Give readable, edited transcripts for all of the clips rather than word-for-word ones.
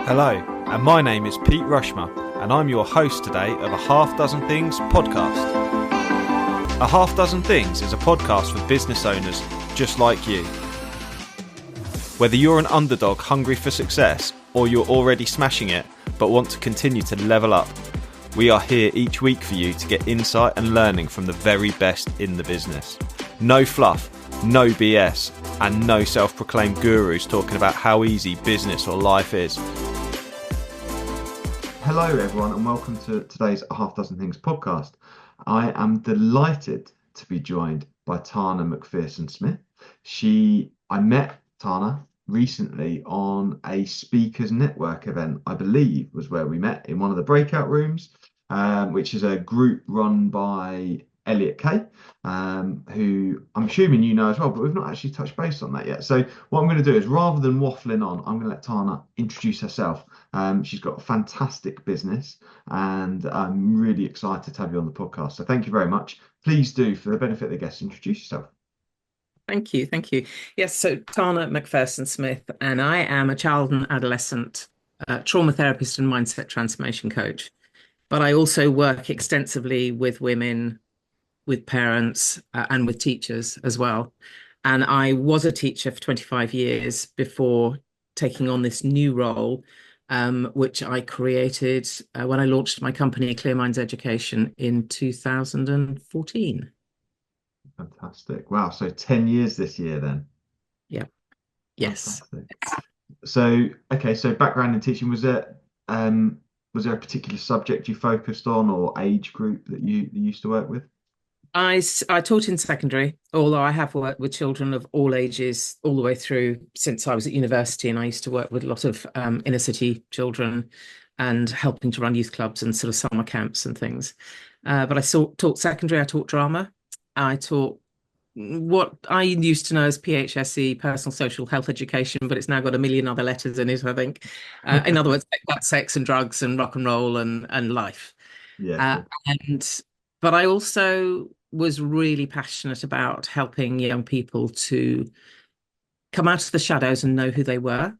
Hello, and my name is Pete Rushmer, and I'm your host today of A Half Dozen Things podcast. A Half Dozen Things is a podcast for business owners just like you. Whether you're an underdog hungry for success, or you're already smashing it but want to continue to level up, we are here each week for you to get insight and learning from the very best in the business. No fluff, no BS, and no self-proclaimed gurus talking about how easy business or life is. Hello everyone, and welcome to today's A Half Dozen Things podcast. I am delighted to be joined by Tana Macpherson-Smith. I met Tana recently on a speakers network event, I believe was where we met, in one of the breakout rooms, which is a group run by Elliot Kay, who I'm assuming you know as well, but we've not actually touched base on that yet. So what I'm going to do is, rather than waffling on, I'm going to let Tana introduce herself. She's got a fantastic business, and I'm really excited to have you on the podcast. So thank you very much. Please do, for the benefit of the guests, introduce yourself. Thank you. Yes, so Tana Macpherson-Smith, and I am a child and adolescent trauma therapist and mindset transformation coach. But I also work extensively with women, with parents, and with teachers as well. And I was a teacher for 25 years before taking on this new role, which I created when I launched my company, Clear Minds Education, in 2014. Fantastic. Wow. So 10 years this year then. Yeah. Yes. Fantastic. So background in teaching, was there a particular subject you focused on, or age group that you used to work with? I taught in secondary, although I have worked with children of all ages all the way through since I was at university, and I used to work with a lot of inner city children and helping to run youth clubs and sort of summer camps and things. But I taught secondary, I taught drama, I taught what I used to know as PHSE, personal social health education, but it's now got a million other letters in it, I think. In other words, that's sex and drugs and rock and roll and life. Yeah, But I also was really passionate about helping young people to come out of the shadows and know who they were.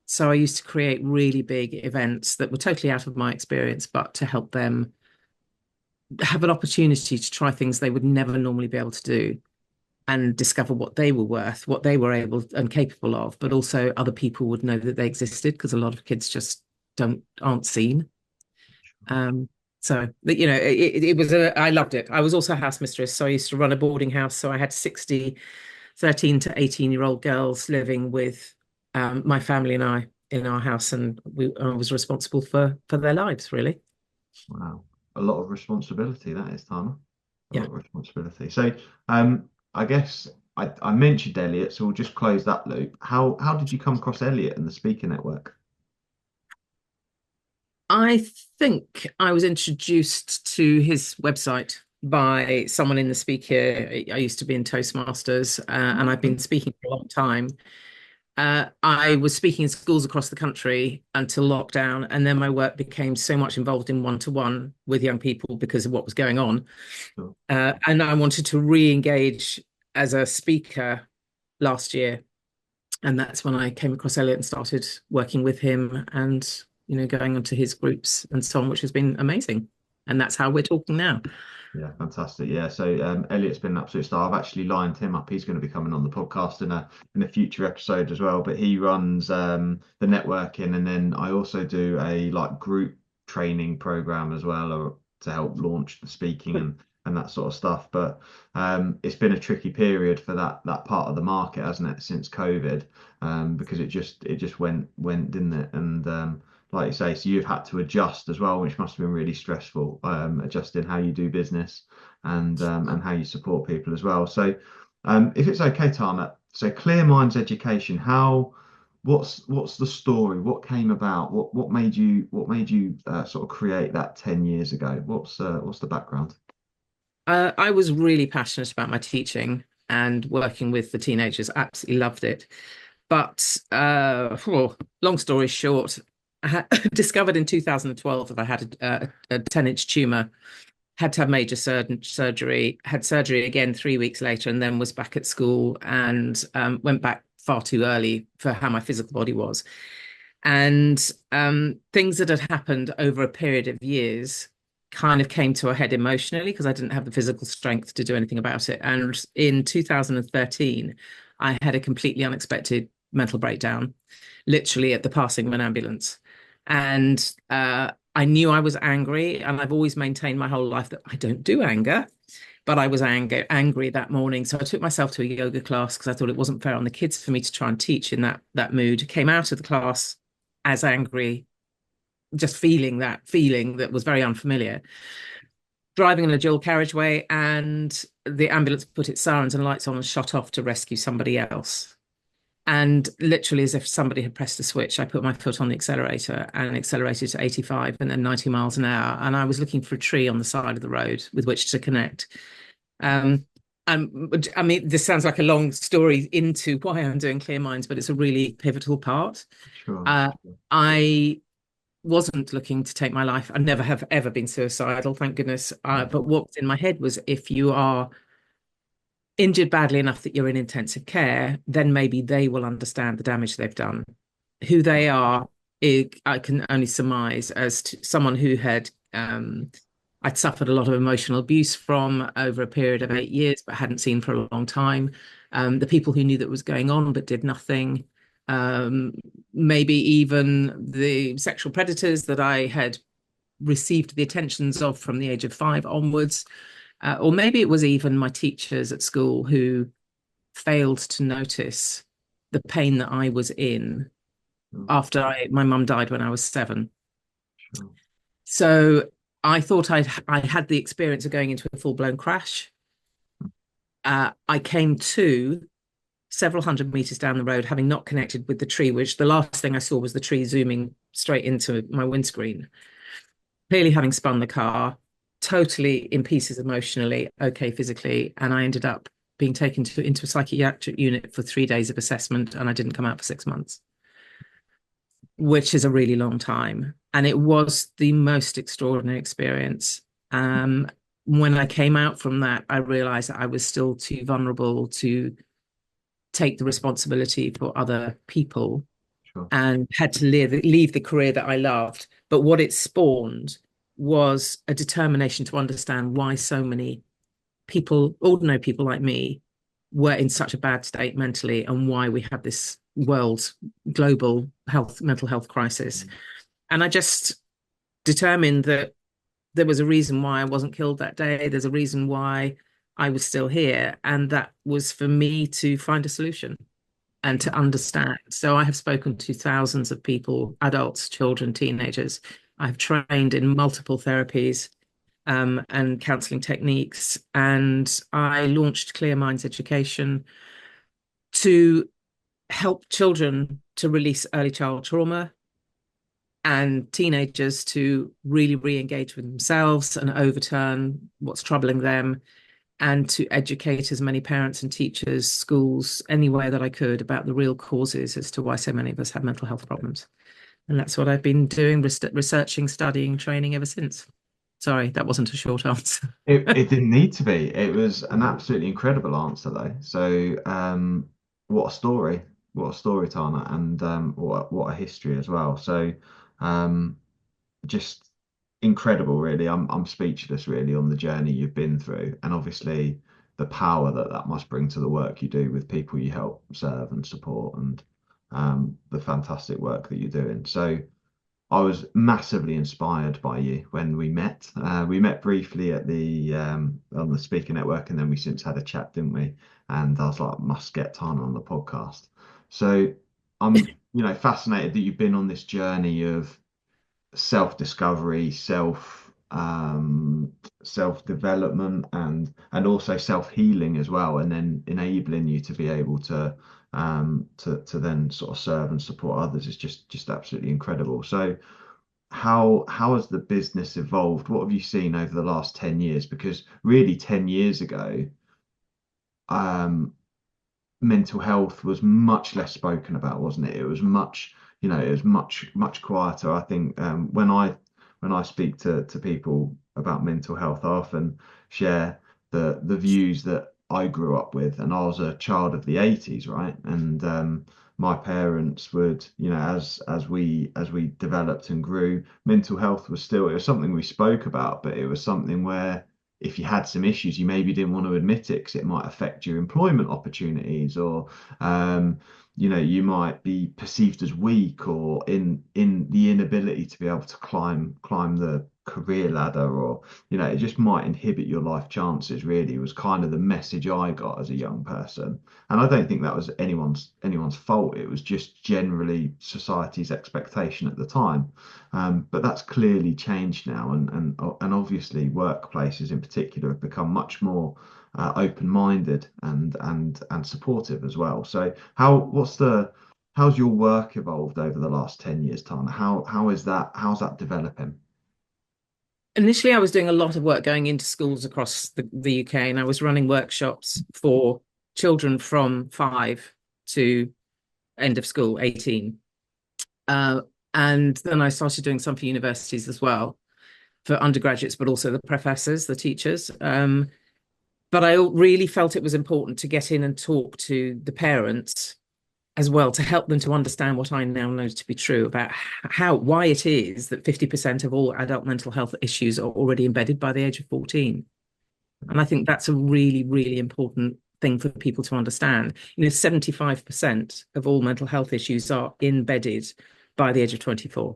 So I used to create really big events that were totally out of my experience, but to help them have an opportunity to try things they would never normally be able to do, and discover what they were worth, what they were able and capable of, but also other people would know that they existed, because a lot of kids just aren't seen. So, you know, it was I loved it. I was also a house mistress, so I used to run a boarding house. So I had 60 13 to 18-year-old girls living with my family and I in our house, and I was responsible for their lives, really. wow. A lot of responsibility, that is, Tana. A Yeah. lot of responsibility. So I guess I mentioned Elliot, so we'll just close that loop. How did you come across Elliot and the speaker network? I think I was introduced to his website by someone in the speaker. I used to be in Toastmasters, and I've been speaking for a long time. I was speaking in schools across the country until lockdown, and then my work became so much involved in one-to-one with young people because of what was going on. Sure. And I wanted to re-engage as a speaker last year. And that's when I came across Elliot and started working with him and, you know, going onto his groups and so on, which has been amazing. And that's how we're talking now. Yeah, fantastic. Yeah, so Elliot's been an absolute star. I've actually lined him up. He's going to be coming on the podcast in a future episode as well. But he runs the networking, and then I also do a group training program as well, or to help launch the speaking and that sort of stuff. But it's been a tricky period for that part of the market, hasn't it, since COVID? Because it just went, didn't it? And like you say, so you've had to adjust as well, which must have been really stressful, adjusting how you do business and how you support people as well. So if it's okay, Tana, so Clear Minds Education, what's the story? What came about? What made you sort of create that 10 years ago? What's the background? I was really passionate about my teaching and working with the teenagers. Absolutely loved it. But long story short, I discovered in 2012 that I had a 10-inch tumor, had to have major surgery, had surgery again 3 weeks later, and then was back at school and went back far too early for how my physical body was. And things that had happened over a period of years kind of came to a head emotionally because I didn't have the physical strength to do anything about it. And in 2013, I had a completely unexpected mental breakdown, literally at the passing of an ambulance. And I knew I was angry, and I've always maintained my whole life that I don't do anger. But I was angry that morning. So I took myself to a yoga class because I thought it wasn't fair on the kids for me to try and teach in that mood. Came out of the class as angry, just feeling that was very unfamiliar. Driving in a dual carriageway, and the ambulance put its sirens and lights on and shot off to rescue somebody else. And literally, as if somebody had pressed a switch, I put my foot on the accelerator and accelerated to 85 and then 90 miles an hour. And I was looking for a tree on the side of the road with which to connect. Um, and I mean, this sounds like a long story into why I'm doing Clear Minds, but it's a really pivotal part. Sure. Uh, I wasn't looking to take my life. I never have ever been suicidal, thank goodness. But what was in my head was if you are injured badly enough that you're in intensive care, then maybe they will understand the damage they've done. Who they are, I can only surmise as to someone who had I'd suffered a lot of emotional abuse from over a period of 8 years, but hadn't seen for a long time. The people who knew that was going on but did nothing. Um, Maybe even the sexual predators that I had received the attentions of from the age of 5 onwards. Or maybe it was even my teachers at school who failed to notice the pain that I was in Sure. after my mum died when I was 7. Sure. So I thought I had the experience of going into a full-blown crash. I came to several hundred meters down the road, having not connected with the tree, which the last thing I saw was the tree zooming straight into my windscreen. Clearly having spun the car, totally in pieces emotionally, okay, physically, and I ended up being taken into a psychiatric unit for 3 days of assessment, and I didn't come out for 6 months, which is a really long time. And it was the most extraordinary experience. When I came out from that, I realized that I was still too vulnerable to take the responsibility for other people Sure. and had to leave the career that I loved. But what it spawned was a determination to understand why so many people, ordinary people like me, were in such a bad state mentally, and why we have this world global mental health crisis. And I just determined that there was a reason why I wasn't killed that day. There's a reason why I was still here. And that was for me to find a solution and to understand. So I have spoken to thousands of people, adults, children, teenagers. I've trained in multiple therapies and counseling techniques. And I launched Clear Minds Education to help children to release early child trauma and teenagers to really re-engage with themselves and overturn what's troubling them, and to educate as many parents and teachers, schools, anywhere that I could about the real causes as to why so many of us have mental health problems. And that's what I've been doing, researching, studying, training ever since. Sorry, that wasn't a short answer. It didn't need to be. It was an absolutely incredible answer though. So what a story. What a story, Tana, and what a history as well. So um just incredible, really. I'm speechless really on the journey you've been through, and obviously the power that that must bring to the work you do with people you help serve and support, and the fantastic work that you're doing. So I was massively inspired by you when we met. We met briefly at the on the speaker network, and then we since had a chat, didn't we? And I was like, must get Tana on the podcast. So I'm, fascinated that you've been on this journey of self-discovery, self-development, and also self-healing as well, and then enabling you to be able to then sort of serve and support others is just absolutely incredible. So how has the business evolved? What have you seen over the last 10 years? Because really 10 years ago, um, mental health was much less spoken about, wasn't it? It was much, it was much quieter. I think when I speak to people about mental health, I often share the views that I grew up with, and I was a child of the 80s, right? And my parents would, as we developed and grew, mental health was still, it was something we spoke about, but it was something where if you had some issues, you maybe didn't want to admit it because it might affect your employment opportunities, or um, you might be perceived as weak, or in the inability to be able to climb the career ladder, or it just might inhibit your life chances. Really, was kind of the message I got as a young person, and I don't think that was anyone's fault. It was just generally society's expectation at the time. But that's clearly changed now, and obviously workplaces in particular have become much more open-minded and supportive as well. So how's your work evolved over the last 10 years, Tana? How's that developing? Initially, I was doing a lot of work going into schools across the UK, and I was running workshops for children from 5 to end of school, 18. Uh, and then I started doing some for universities as well, for undergraduates, but also the professors, the teachers. But I really felt it was important to get in and talk to the parents as well, to help them to understand what I now know to be true about why it is that 50% of all adult mental health issues are already embedded by the age of 14. And I think that's a really, really important thing for people to understand. 75% of all mental health issues are embedded by the age of 24.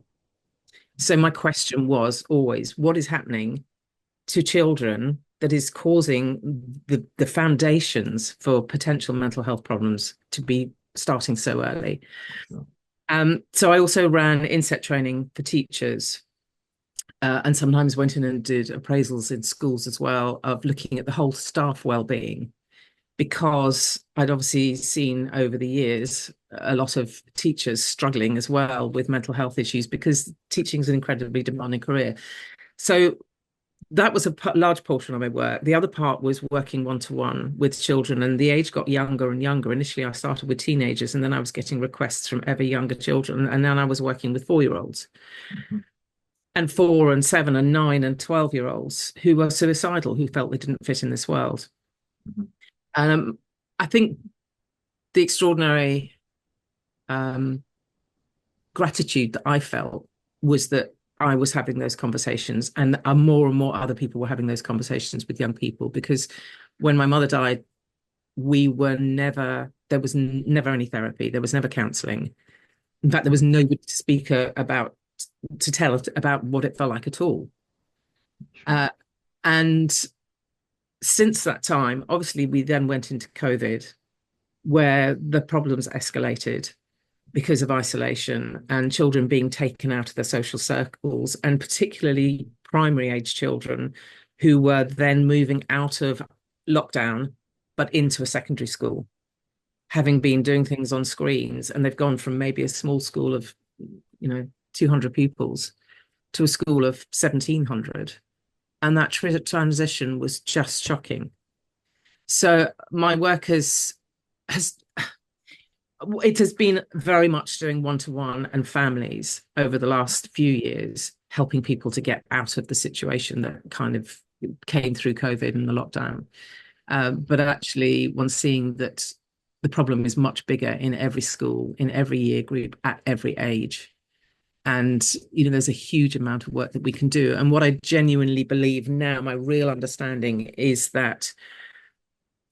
So my question was always, what is happening to children that is causing the foundations for potential mental health problems to be starting so early? So I also ran inset training for teachers, and sometimes went in and did appraisals in schools as well, of looking at the whole staff well-being, because I'd obviously seen over the years a lot of teachers struggling as well with mental health issues, because teaching is an incredibly demanding career. So that was a large portion of my work. The other part was working one-to-one with children, and the age got younger and younger. Initially, I started with teenagers, and then I was getting requests from ever younger children, and then I was working with 4-year-olds. And 4 and 7 and 9 and 12-year-olds who were suicidal, who felt they didn't fit in this world. I think the extraordinary gratitude that I felt was that I was having those conversations, and more and more other people were having those conversations with young people. Because when my mother died, there was never any therapy, there was never counselling. In fact, there was nobody to speak to tell about what it felt like at all. And since that time, obviously, we then went into COVID, where the problems escalated because of isolation and children being taken out of their social circles, and particularly primary age children who were then moving out of lockdown but into a secondary school, having been doing things on screens, and they've gone from maybe a small school of 200 pupils to a school of 1,700. And that transition was just shocking. So my work has been very much doing one-to-one and families over the last few years, helping people to get out of the situation that kind of came through COVID and the lockdown. But actually, one's seeing that the problem is much bigger in every school, in every year group, at every age. And, there's a huge amount of work that we can do. And what I genuinely believe now, my real understanding, is that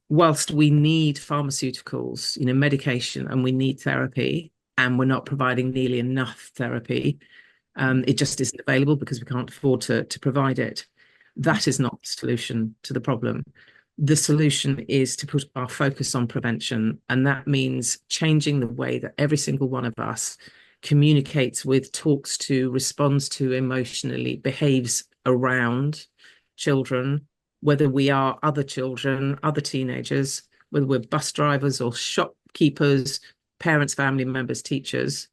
whilst we need pharmaceuticals, medication, and we need therapy, and we're not providing nearly enough therapy, it just isn't available because we can't afford to provide it. That is not the solution to the problem. The solution is to put our focus on prevention, and that means changing the way that every single one of us communicates with, talks to, responds to, emotionally behaves around children, whether we are other children, other teenagers, whether we're bus drivers or shopkeepers, parents, family members, teachers,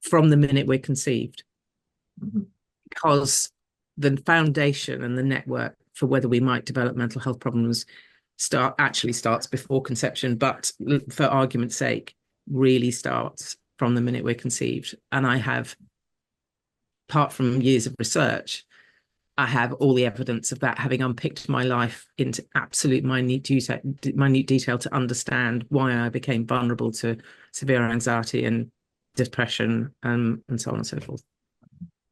from the minute we're conceived. Because the foundation and the network for whether we might develop mental health problems starts before conception, but for argument's sake, really starts from the minute we're conceived. And I have, apart from years of research, I have all the evidence of that, having unpicked my life into absolute minute detail to understand why I became vulnerable to severe anxiety and depression, and so on and so forth.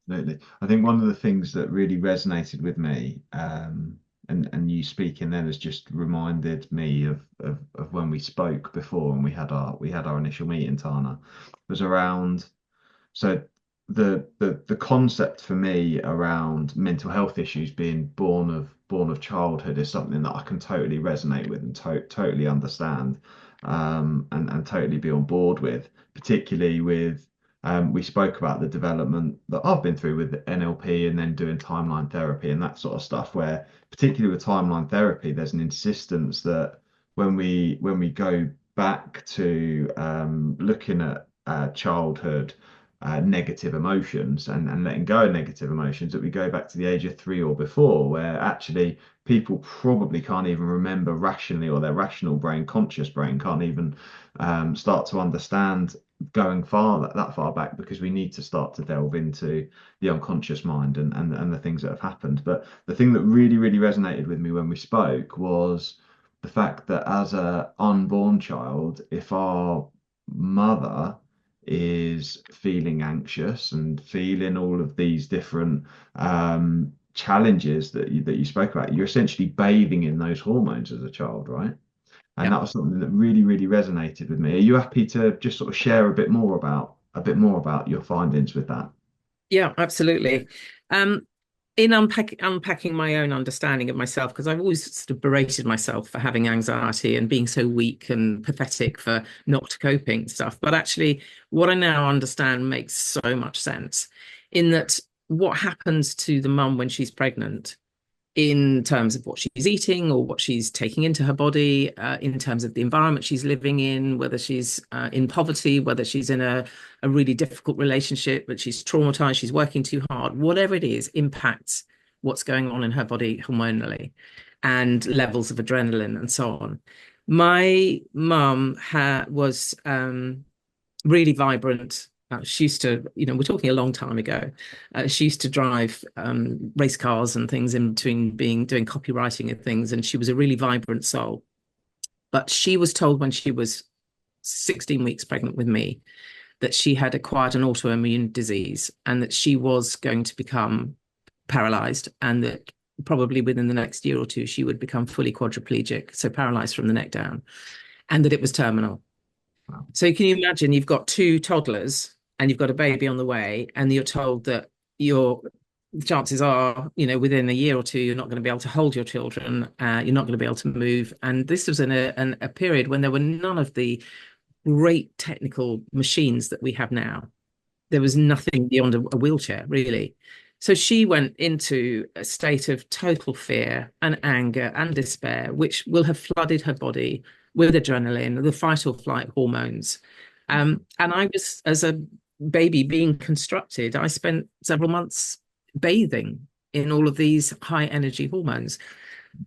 Absolutely. I think one of the things that really resonated with me, and you speaking then has just reminded me of when we spoke before and we had our initial meeting, Tana, was around. So the concept for me around mental health issues being born of childhood is something that I can totally resonate with and totally understand, and totally be on board with, particularly with. We spoke about the development that I've been through with NLP and then doing timeline therapy and that sort of stuff, where particularly with timeline therapy, there's an insistence that when we go back to looking at childhood negative emotions and letting go of negative emotions, that we go back to the age of 3 or before, where actually people probably can't even remember rationally, or their rational brain, conscious brain, can't even start to understand going that far back, because we need to start to delve into the unconscious mind and the things that have happened. But the thing that really, really resonated with me when we spoke was the fact that as a unborn child, if our mother is feeling anxious and feeling all of these different challenges that you spoke about, you're essentially bathing in those hormones as a child, right? And Yeah. that was something that really, really resonated with me. Are you happy to just sort of share a bit more about your findings with that? Yeah, absolutely. Um, in unpacking my own understanding of myself, because I've always sort of berated myself for having anxiety and being so weak and pathetic for not coping stuff. But actually, what I now understand makes so much sense, in that what happens to the mum when she's pregnant, in terms of what she's eating or what she's taking into her body, in terms of the environment she's living in, whether she's in poverty, whether she's in a really difficult relationship, but she's traumatized, she's working too hard, whatever it is, impacts what's going on in her body hormonally and levels of adrenaline and so on. My mum was really vibrant. She used to, we're talking a long time ago. She used to drive race cars and things in between doing copywriting and things, and she was a really vibrant soul. But she was told when she was 16 weeks pregnant with me that she had acquired an autoimmune disease and that she was going to become paralyzed, and that probably within the next year or two she would become fully quadriplegic, so paralyzed from the neck down, and that it was terminal. Wow. So can you imagine, you've got two toddlers and you've got a baby on the way, and you're told that your chances are, within a year or two, you're not going to be able to hold your children, you're not going to be able to move. And this was in a period when there were none of the great technical machines that we have now. There was nothing beyond a wheelchair, really. So she went into a state of total fear and anger and despair, which will have flooded her body with adrenaline, the fight or flight hormones. And I was, as a baby being constructed, I spent several months bathing in all of these high energy hormones,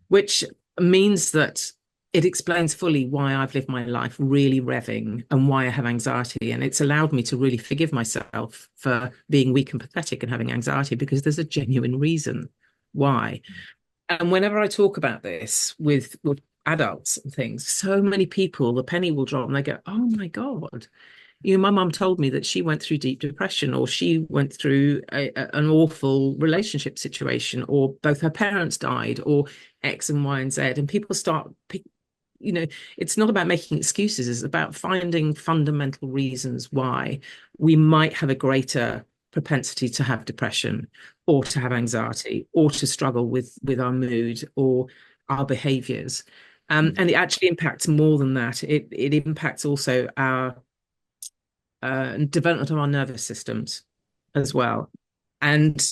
which means that it explains fully why I've lived my life really revving and why I have anxiety. And it's allowed me to really forgive myself for being weak and pathetic and having anxiety, because there's a genuine reason why. And whenever I talk about this with adults and things, so many people, the penny will drop and they go, oh my God. My mum told me that she went through deep depression, or she went through an awful relationship situation, or both her parents died, or X and Y and Z. And people start, it's not about making excuses, it's about finding fundamental reasons why we might have a greater propensity to have depression, or to have anxiety, or to struggle with our mood or our behaviors. And it actually impacts more than that. It impacts also our development of our nervous systems as well. And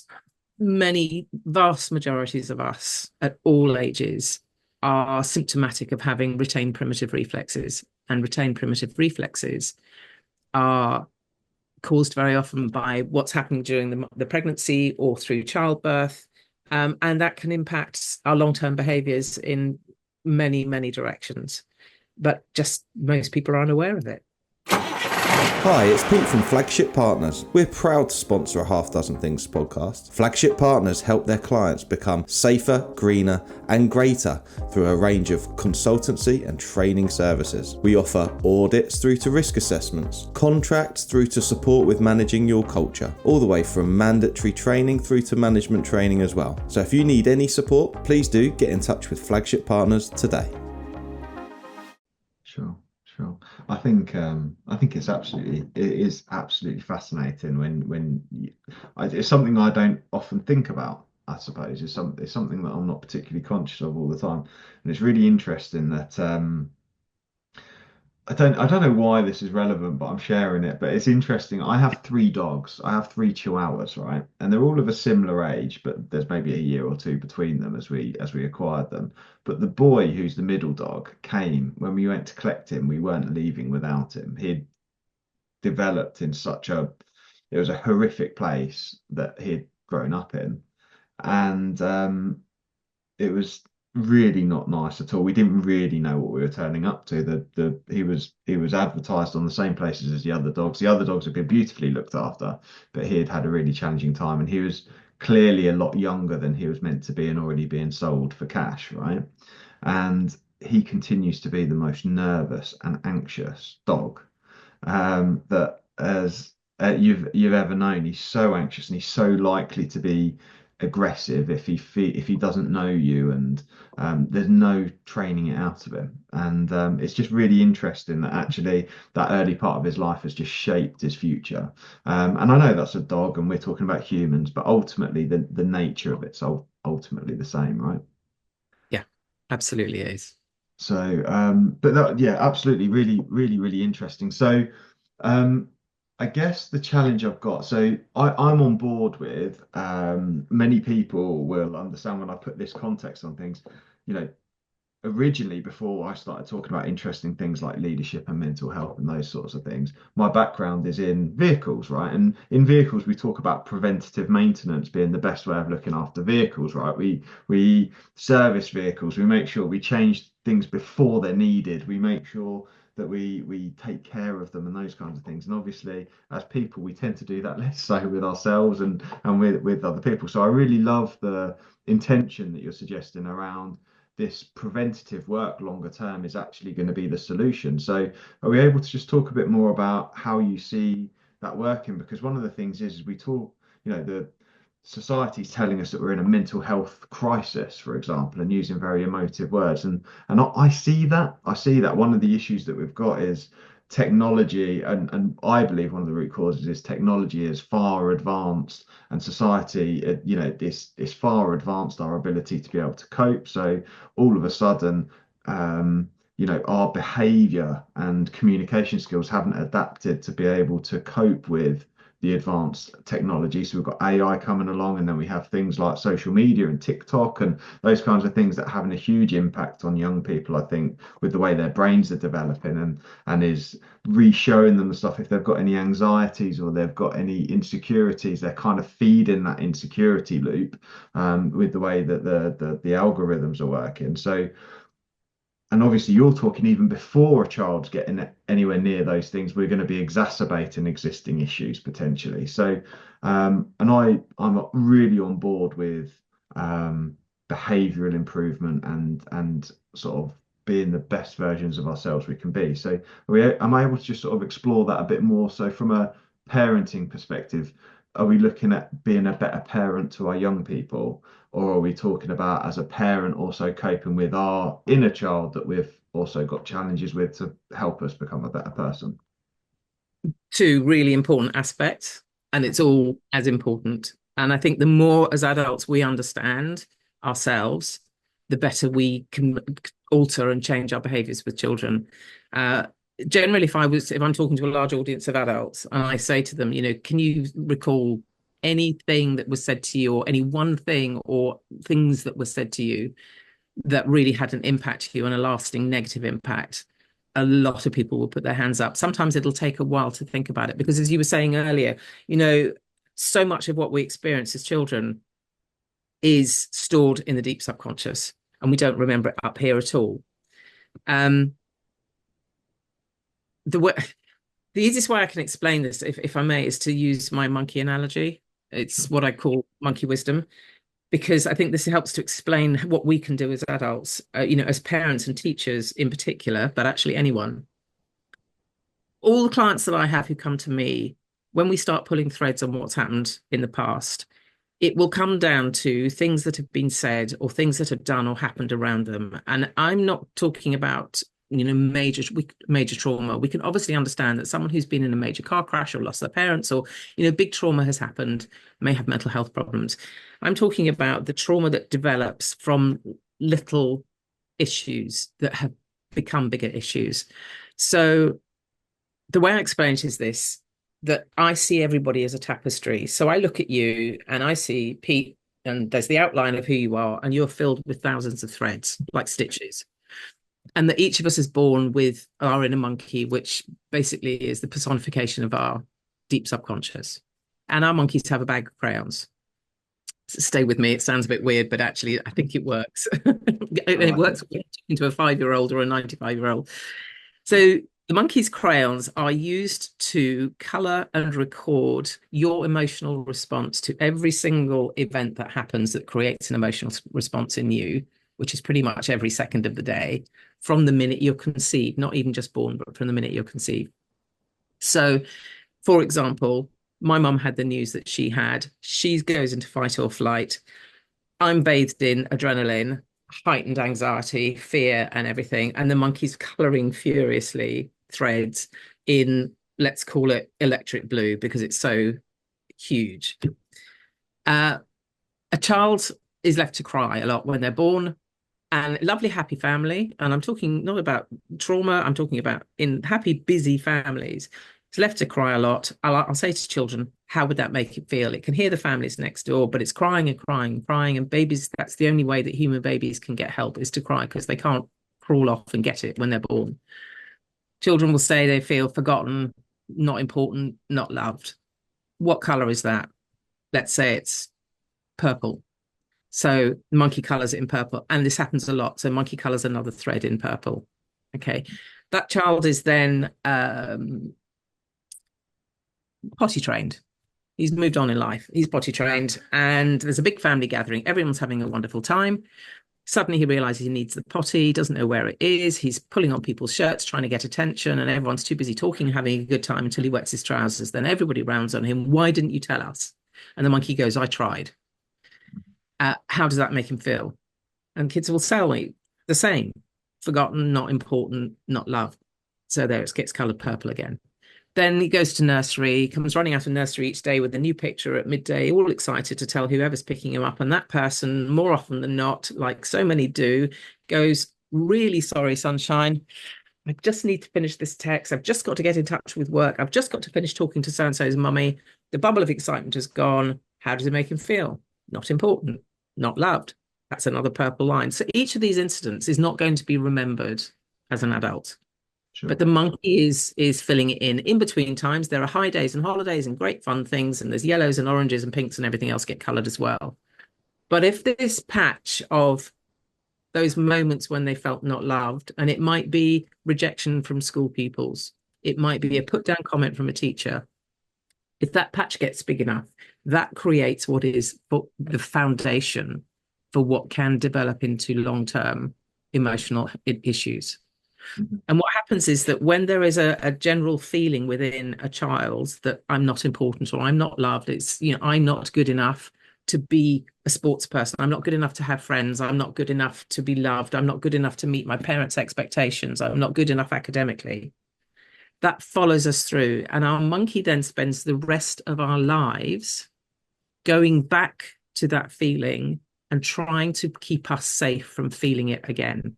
many vast majorities of us at all ages are symptomatic of having retained primitive reflexes, and retained primitive reflexes are caused very often by what's happening during the pregnancy or through childbirth, and that can impact our long-term behaviors in many, many directions, but just most people aren't aware of it. Hi, it's Pete from Flagship Partners. We're proud to sponsor a Half Dozen Things podcast. Flagship Partners help their clients become safer, greener, and greater through a range of consultancy and training services. We offer audits through to risk assessments, contracts through to support with managing your culture, all the way from mandatory training through to management training as well. So if you need any support, please do get in touch with Flagship Partners today. Sure. Sure. I think it is absolutely fascinating it's something I don't often think about, I suppose. It's something that I'm not particularly conscious of all the time. And it's really interesting that I don't know why this is relevant, but I'm sharing it. But it's interesting. I have three dogs. I have three chihuahuas, right? And they're all of a similar age, but there's maybe a year or two between them as we acquired them. But the boy who's the middle dog came when we went to collect him. We weren't leaving without him. He'd developed in it was a horrific place that he'd grown up in. And it was really not nice at all. We didn't really know what we were turning up to. He was advertised on the same places as the other dogs. The other dogs had been beautifully looked after, but he had had a really challenging time, and he was clearly a lot younger than he was meant to be and already being sold for cash, right? And he continues to be the most nervous and anxious dog that as you've ever known. He's so anxious and he's so likely to be aggressive if he doesn't know you, and there's no training it out of him. And it's just really interesting that actually that early part of his life has just shaped his future. And I know that's a dog, and we're talking about humans, but ultimately the nature of it's ultimately the same, right? Yeah, absolutely is. So, yeah, absolutely, really, really, really interesting. So, um, I guess the challenge I've got, so I'm on board with, many people will understand when I put this context on things, you know, originally before I started talking about interesting things like leadership and mental health and those sorts of things, my background is in vehicles, right? And in vehicles, we talk about preventative maintenance being the best way of looking after vehicles, right? We service vehicles, we make sure we change things before they're needed, we make sure that we take care of them and those kinds of things. And obviously, as people, we tend to do that less so with ourselves and with other people. So I really love the intention that you're suggesting around this preventative work longer term is actually going to be the solution. So, are we able to just talk a bit more about how you see that working? Because one of the things is we talk, the society's telling us that we're in a mental health crisis, for example, and using very emotive words. And I see that. I see that one of the issues that we've got is technology, and I believe one of the root causes is technology is far advanced, and society, this is far advanced our ability to be able to cope. So all of a sudden, our behavior and communication skills haven't adapted to be able to cope with the advanced technology. So we've got AI coming along, and then we have things like social media and TikTok and those kinds of things that are having a huge impact on young people, I think, with the way their brains are developing, and is re-showing them the stuff. If they've got any anxieties or they've got any insecurities, they're kind of feeding that insecurity loop, with the way that the algorithms are working. So, and obviously you're talking even before a child's getting anywhere near those things, we're going to be exacerbating existing issues potentially. So, and I'm really on board with behavioral improvement and sort of being the best versions of ourselves we can be. So, am I able to just sort of explore that a bit more? So, from a parenting perspective, are we looking at being a better parent to our young people? Or are we talking about, as a parent, also coping with our inner child that we've also got challenges with to help us become a better person? Two really important aspects, and it's all as important. And I think the more as adults we understand ourselves, the better we can alter and change our behaviors with children. Generally, if I'm talking to a large audience of adults and I say to them, can you recall anything that was said to you, or any one thing or things that were said to you that really had an impact to you and a lasting negative impact? A lot of people will put their hands up. Sometimes it'll take a while to think about it, because as you were saying earlier, so much of what we experience as children is stored in the deep subconscious, and we don't remember it up here at all. The way The easiest way I can explain this, if I may, is to use my monkey analogy. It's what I call monkey wisdom, because I think this helps to explain what we can do as adults, as parents and teachers in particular, but actually anyone. All the clients that I have who come to me, when we start pulling threads on what's happened in the past, it will come down to things that have been said or things that have done or happened around them. And I'm not talking about major trauma. We can obviously understand that someone who's been in a major car crash or lost their parents, or big trauma has happened, may have mental health problems. I'm talking about the trauma that develops from little issues that have become bigger issues. So the way I explain it is this, that I see everybody as a tapestry. So I look at you and I see Pete, and there's the outline of who you are, and you're filled with thousands of threads like stitches. And that each of us is born with our inner monkey, which basically is the personification of our deep subconscious. And our monkeys have a bag of crayons. So stay with me. It sounds a bit weird, but actually I think it works. It works when you're talking to a 5-year-old or a 95-year-old. So the monkey's crayons are used to color and record your emotional response to every single event that happens that creates an emotional response in you, which is pretty much every second of the day, from the minute you're conceived, not even just born, but from the minute you're conceived. So, for example, my mum had the news that she goes into fight or flight. I'm bathed in adrenaline, heightened anxiety, fear, and everything. And the monkey's coloring furiously threads in, let's call it electric blue, because it's so huge. A child is left to cry a lot when they're born, and lovely, happy family. And I'm talking not about trauma, I'm talking about in happy, busy families. It's left to cry a lot. I'll say to children, how would that make it feel? It can hear the families next door, but it's crying and crying and crying. And babies, that's the only way that human babies can get help, is to cry, because they can't crawl off and get it when they're born. Children will say they feel forgotten, not important, not loved. What color is that? Let's say it's purple. So monkey colors it in purple. And this happens a lot. So monkey colors another thread in purple. Okay. That child is then potty trained. He's moved on in life. He's potty trained. And there's a big family gathering. Everyone's having a wonderful time. Suddenly he realizes he needs the potty. He doesn't know where it is. He's pulling on people's shirts, trying to get attention, and everyone's too busy talking and having a good time until he wets his trousers. Then everybody rounds on him. Why didn't you tell us? And the monkey goes, I tried. How does that make him feel? And kids will tell me the same. Forgotten, not important, not loved. So there it gets coloured purple again. Then he goes to nursery, comes running out of nursery each day with a new picture at midday, all excited to tell whoever's picking him up. And that person, more often than not, like so many do, goes, really sorry, sunshine. I just need to finish this text. I've just got to get in touch with work. I've just got to finish talking to so-and-so's mummy. The bubble of excitement has gone. How does it make him feel? Not important, not loved. That's another purple line. So each of these incidents is not going to be remembered as an adult. Sure. But the monkey is filling it in between times. There are high days and holidays and great fun things, and there's yellows and oranges and pinks and everything else get coloured as well. But if this patch of those moments when they felt not loved, and it might be rejection from school pupils, it might be a put down comment from a teacher, if that patch gets big enough, that creates what is the foundation for what can develop into long-term emotional issues. Mm-hmm. And what happens is that when there is a general feeling within a child that I'm not important or I'm not loved, it's, I'm not good enough to be a sports person. I'm not good enough to have friends. I'm not good enough to be loved. I'm not good enough to meet my parents' expectations. I'm not good enough academically. That follows us through. And our monkey then spends the rest of our lives going back to that feeling and trying to keep us safe from feeling it again.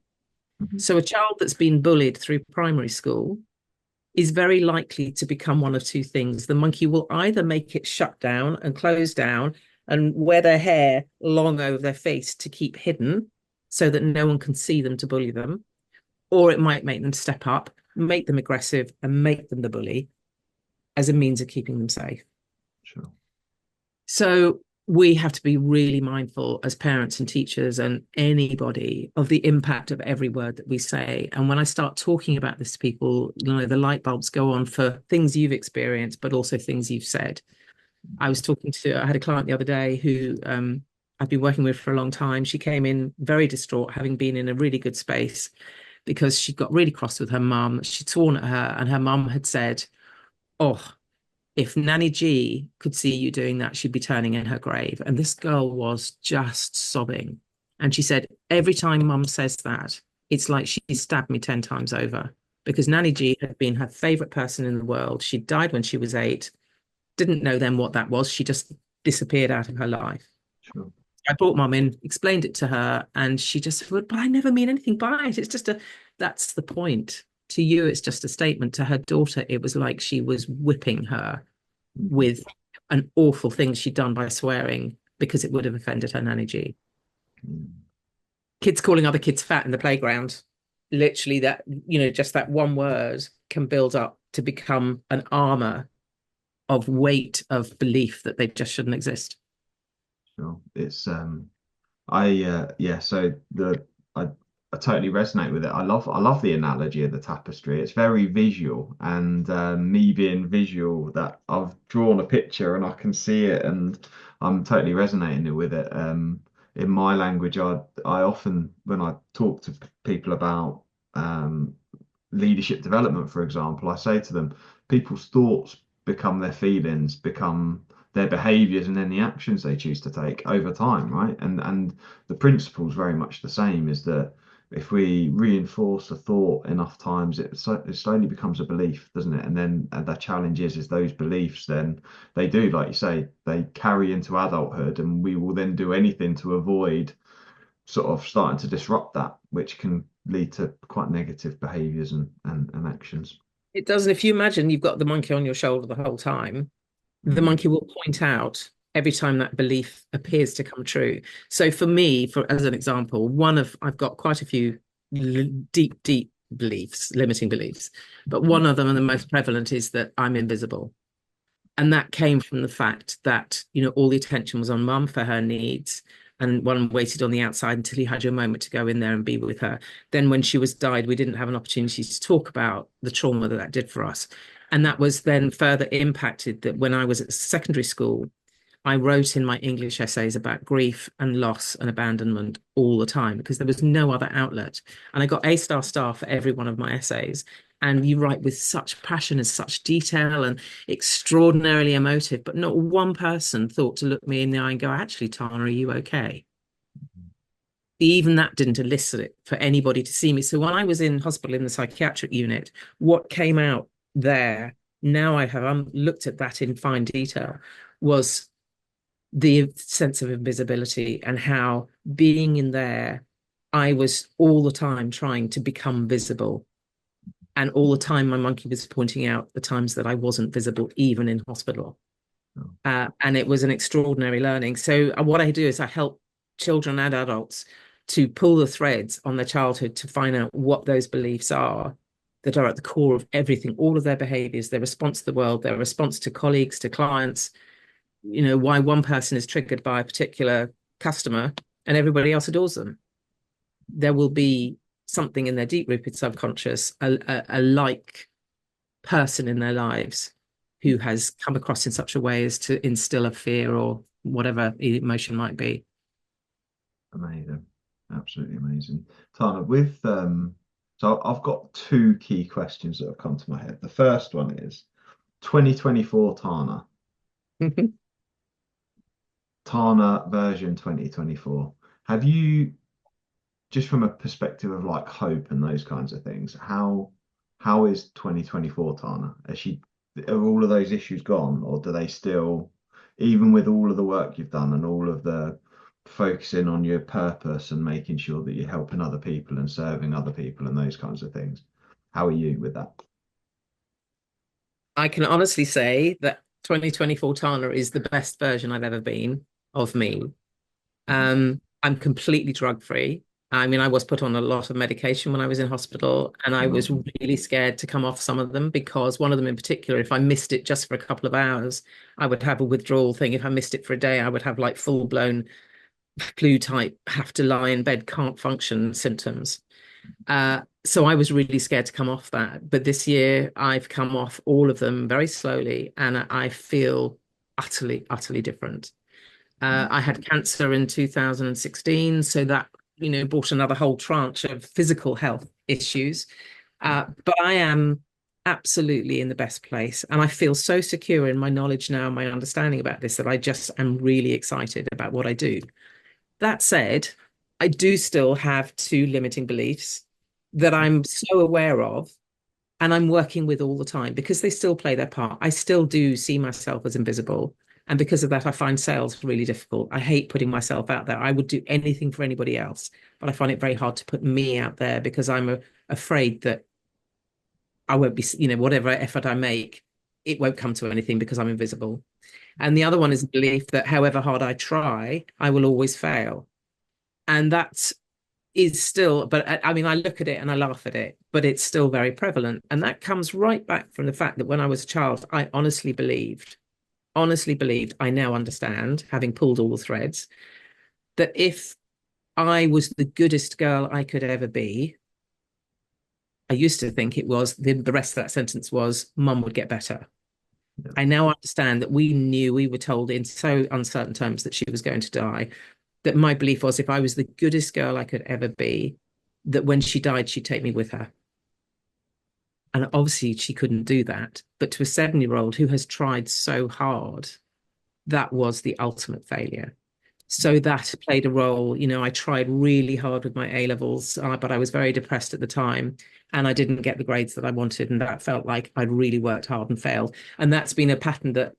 Mm-hmm. So a child that's been bullied through primary school is very likely to become one of two things. The monkey will either make it shut down and close down and wear their hair long over their face to keep hidden so that no one can see them to bully them, or it might make them step up, make them aggressive, and make them the bully as a means of keeping them safe. Sure. So we have to be really mindful as parents and teachers and anybody of the impact of every word that we say. And when I start talking about this to people, the light bulbs go on for things you've experienced, but also things you've said. I had a client the other day who I've been working with for a long time. She came in very distraught, having been in a really good space, because she got really cross with her mum. She'd sworn at her, and her mum had said, "Oh, if Nanny G could see you doing that, she'd be turning in her grave." And this girl was just sobbing. And she said, every time mum says that, it's like she stabbed me 10 times over, because Nanny G had been her favorite person in the world. She died when she was 8, didn't know then what that was. She just disappeared out of her life. Sure. I brought mum in, explained it to her, and she just said, but I never mean anything by it. It's just that's the point. To you, it's just a statement. To her daughter, it was like she was whipping her with an awful thing she'd done by swearing, because it would have offended her Nanny G. Kids calling other kids fat in the playground. Literally, that, just that one word can build up to become an armor of weight of belief that they just shouldn't exist. Sure. It's I totally resonate with it. I love the analogy of the tapestry. It's very visual, and me being visual, that I've drawn a picture and I can see it, and I'm totally resonating with it. In my language, I often, when I talk to people about leadership development, for example, I say to them, people's thoughts become their feelings, become their behaviors, and then the actions they choose to take over time, right? And the principle is very much the same, is that if we reinforce a thought enough times, it slowly becomes a belief, doesn't it? And then the challenge is those beliefs, then they do, like you say, they carry into adulthood, and we will then do anything to avoid sort of starting to disrupt that, which can lead to quite negative behaviors and actions. It does. And if you imagine you've got the monkey on your shoulder the whole time, the monkey will point out every time that belief appears to come true. So for me, as an example, I've got quite a few deep beliefs, limiting beliefs, but one of them, and the most prevalent, is that I'm invisible. And that came from the fact that, all the attention was on mum for her needs, and one waited on the outside until you had your moment to go in there and be with her. Then when she was died, we didn't have an opportunity to talk about the trauma that did for us. And that was then further impacted, that when I was at secondary school, I wrote in my English essays about grief and loss and abandonment all the time, because there was no other outlet. And I got A star for every one of my essays. And you write with such passion and such detail and extraordinarily emotive, but not one person thought to look me in the eye and go, actually, Tana, are you okay? Even that didn't elicit it for anybody to see me. So when I was in hospital in the psychiatric unit, what came out there, now I have looked at that in fine detail, was the sense of invisibility, and how being in there, I was all the time trying to become visible. And all the time, my monkey was pointing out the times that I wasn't visible, even in hospital. And it was an extraordinary learning. So what I do is I help children and adults to pull the threads on their childhood to find out what those beliefs are that are at the core of everything, all of their behaviors, their response to the world, their response to colleagues, to clients, why one person is triggered by a particular customer and everybody else adores them. There will be something in their deep-rooted subconscious, a like person in their lives who has come across in such a way as to instill a fear or whatever emotion might be. Amazing. Absolutely amazing. Tana, with so I've got two key questions that have come to my head. The first one is 2024 Tana. Tana version 2024. Have you, just from a perspective of like hope and those kinds of things, how is 2024 Tana? Are all of those issues gone, or do they still, even with all of the work you've done and all of the focusing on your purpose and making sure that you're helping other people and serving other people and those kinds of things, how are you with that? I can honestly say that 2024 Tana is the best version I've ever been of me. I'm completely drug free. I mean, I was put on a lot of medication when I was in hospital, and I was really scared to come off some of them because one of them in particular, if I missed it just for a couple of hours, I would have a withdrawal thing. If I missed it for a day, I would have like full-blown flu type, have to lie in bed, can't function symptoms. So I was really scared to come off that. But this year I've come off all of them very slowly, and I feel utterly, utterly different. I had cancer in 2016, so that, brought another whole tranche of physical health issues. But I am absolutely in the best place, and I feel so secure in my knowledge now, my understanding about this, that I just am really excited about what I do. That said, I do still have two limiting beliefs that I'm so aware of and I'm working with all the time because they still play their part. I still do see myself as invisible. And because of that, I find sales really difficult. I hate putting myself out there. I would do anything for anybody else, but I find it very hard to put me out there because I'm afraid that I won't be, whatever effort I make, it won't come to anything because I'm invisible. And the other one is a belief that however hard I try, I will always fail. And that is still, but I mean, I look at it and I laugh at it, but it's still very prevalent. And that comes right back from the fact that when I was a child, I honestly believed, I now understand, having pulled all the threads, that if I was the goodest girl I could ever be, I used to think it was the rest of that sentence was mum would get better. Yeah. I now understand that we were told in so uncertain terms that she was going to die, that my belief was if I was the goodest girl I could ever be, that when she died, she'd take me with her. And obviously she couldn't do that. But to a 7-year-old who has tried so hard, that was the ultimate failure. So that played a role. I tried really hard with my A levels, but I was very depressed at the time and I didn't get the grades that I wanted. And that felt like I'd really worked hard and failed. And that's been a pattern that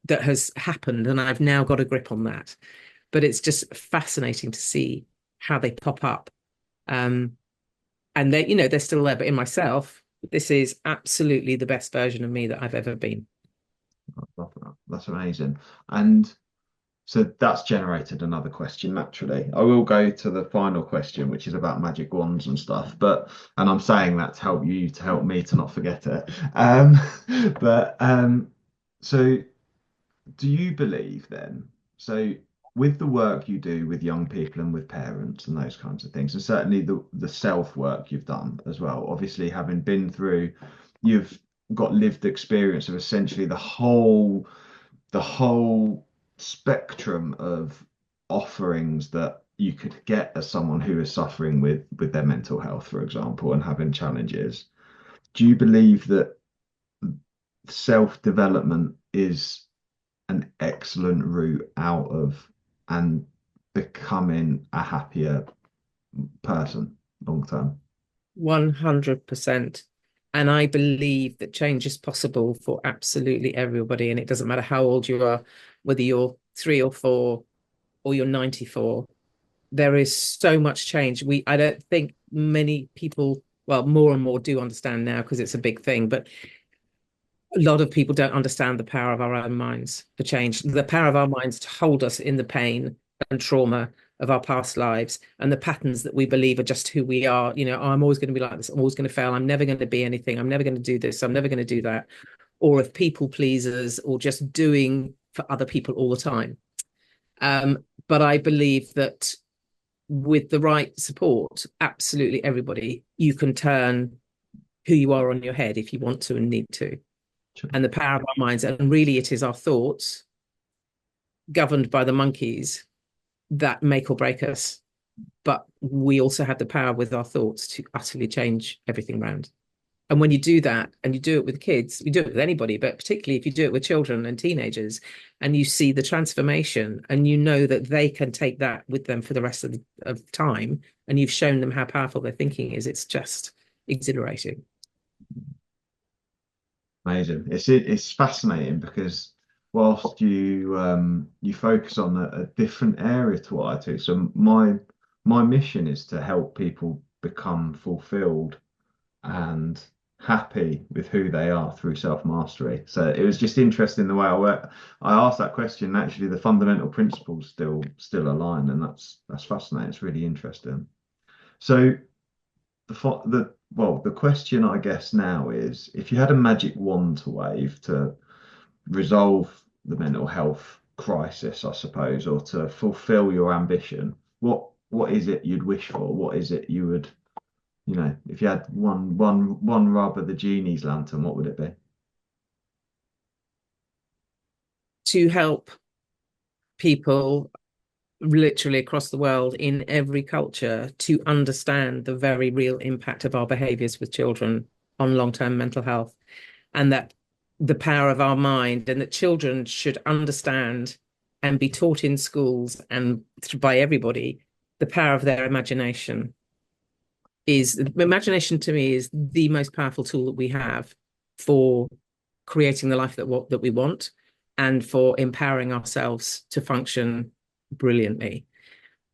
has happened. And I've now got a grip on that. But it's just fascinating to see how they pop up. And they're still there. But in myself, this is absolutely the best version of me that I've ever been. That's amazing. And so that's generated another question naturally. I will go to the final question, which is about magic wands and stuff. And I'm saying that to help you, to help me to not forget it. So do you believe then? So with the work you do with young people and with parents and those kinds of things, and certainly the self work you've done as well, obviously having been through, you've got lived experience of essentially the whole spectrum of offerings that you could get as someone who is suffering with their mental health, for example, and having challenges. Do you believe that self-development is an excellent route out of and becoming a happier person long term? 100%. And I believe that change is possible for absolutely everybody. And it doesn't matter how old you are, whether you're 3 or 4 or you're 94. There is so much change. I don't think many people, well, more and more do understand now because it's a big thing, but a lot of people don't understand the power of our own minds for change, the power of our minds to hold us in the pain and trauma of our past lives and the patterns that we believe are just who we are. Oh, I'm always going to be like this. I'm always going to fail. I'm never going to be anything. I'm never going to do this. I'm never going to do that. Or if people pleasers or just doing for other people all the time. But I believe that with the right support, absolutely everybody, you can turn who you are on your head if you want to and need to. Sure. And the power of our minds, and really it is our thoughts governed by the monkeys that make or break us, but we also have the power with our thoughts to utterly change everything around. And when you do that, and you do it with kids, you do it with anybody, but particularly if you do it with children and teenagers, and you see the transformation, and you know that they can take that with them for the rest of time, and you've shown them how powerful their thinking is, it's just exhilarating. Amazing. It's fascinating because whilst you focus on a different area to what I do. So my mission is to help people become fulfilled and happy with who they are through self-mastery. So it was just interesting the way I work. I asked that question. Actually, the fundamental principles still align, and that's fascinating. It's really interesting. So the question I guess now is, if you had a magic wand to wave to resolve the mental health crisis, I suppose, or to fulfill your ambition, what is it you'd wish for? What is it you would, if you had one rub of the genie's lantern, what would it be? To help people literally across the world in every culture to understand the very real impact of our behaviors with children on long-term mental health, and that the power of our mind, and that children should understand and be taught in schools and by everybody the power of their imagination. Imagination to me is the most powerful tool that we have for creating the life that we want, and for empowering ourselves to function brilliantly.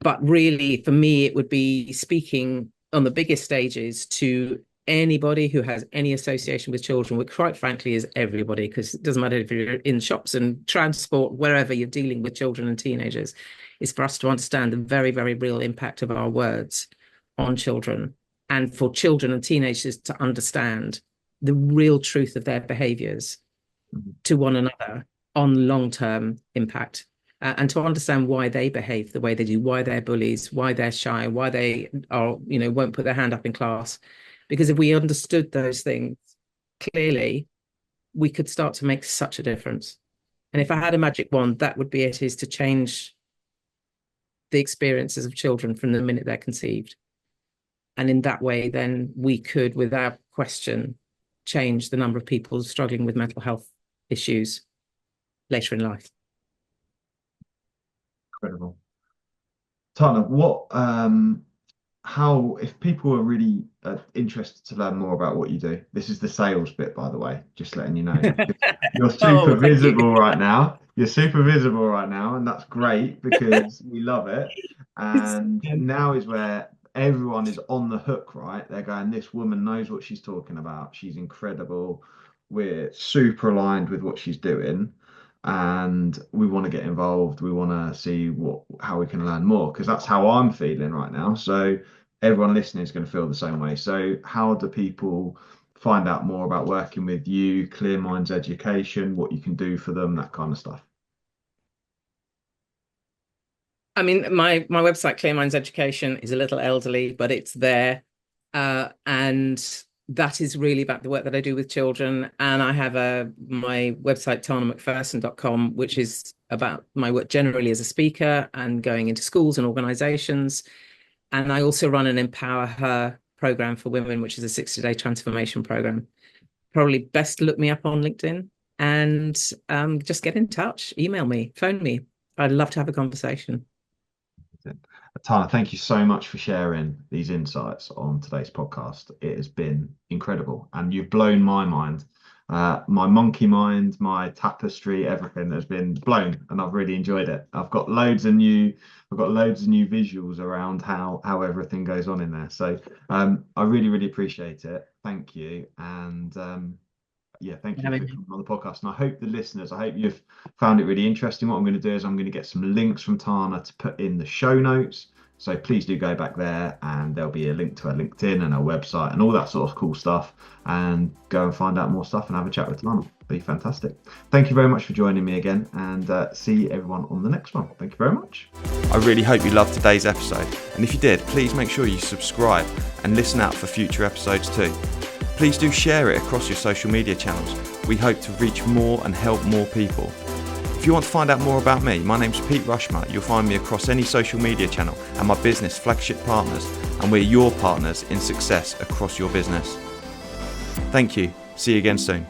But really, for me, it would be speaking on the biggest stages to anybody who has any association with children, which quite frankly is everybody, because it doesn't matter if you're in shops and transport, wherever you're dealing with children and teenagers, is for us to understand the very, very real impact of our words on children, and for children and teenagers to understand the real truth of their behaviors to one another on long-term impact, and to understand why they behave the way they do, why they're bullies, why they're shy, why they are, won't put their hand up in class. Because if we understood those things clearly, we could start to make such a difference. And if I had a magic wand, that would be it, is to change the experiences of children from the minute they're conceived. And in that way, then we could, without question, change the number of people struggling with mental health issues later in life. Incredible. Tana, how, if people are really interested to learn more about what you do, this is the sales bit, by the way, just letting you know. You're super visible right now. You're super visible right now, and that's great because we love it. And now is where everyone is on the hook, right? They're going, this woman knows what she's talking about. She's incredible. We're super aligned with what she's doing, and we want to get involved. We want to see how we can learn more, because that's how I'm feeling right now. So everyone listening is going to feel the same way. So how do people find out more about working with you, Clear Minds Education, what you can do for them, that kind of stuff? I mean, my website, Clear Minds Education, is a little elderly, but it's there. And that is really about the work that I do with children. And I have my website, tanamacpherson.com, which is about my work generally as a speaker and going into schools and organizations. And I also run an Empower Her program for women, which is a 60-day transformation program. Probably best to look me up on LinkedIn and just get in touch, email me, phone me. I'd love to have a conversation. Tana, thank you so much for sharing these insights on today's podcast. It has been incredible, and you've blown my mind. My monkey mind, my tapestry, everything has been blown, and I've really enjoyed it. I've got loads of new visuals around how everything goes on in there. So I really, really appreciate it. Thank you. And thank you for coming on the podcast. And I hope you've found it really interesting. What I'm going to do is I'm going to get some links from Tana to put in the show notes. So please do go back there, and there'll be a link to her LinkedIn and her website and all that sort of cool stuff, and go and find out more stuff and have a chat with Tana. Be fantastic. Thank you very much for joining me again, and see everyone on the next one. Thank you very much. I really hope you loved today's episode. And if you did, please make sure you subscribe and listen out for future episodes too. Please do share it across your social media channels. We hope to reach more and help more people. If you want to find out more about me, my name's Pete Rushmer. You'll find me across any social media channel, and my business, Flagship Partners, and we're your partners in success across your business. Thank you. See you again soon.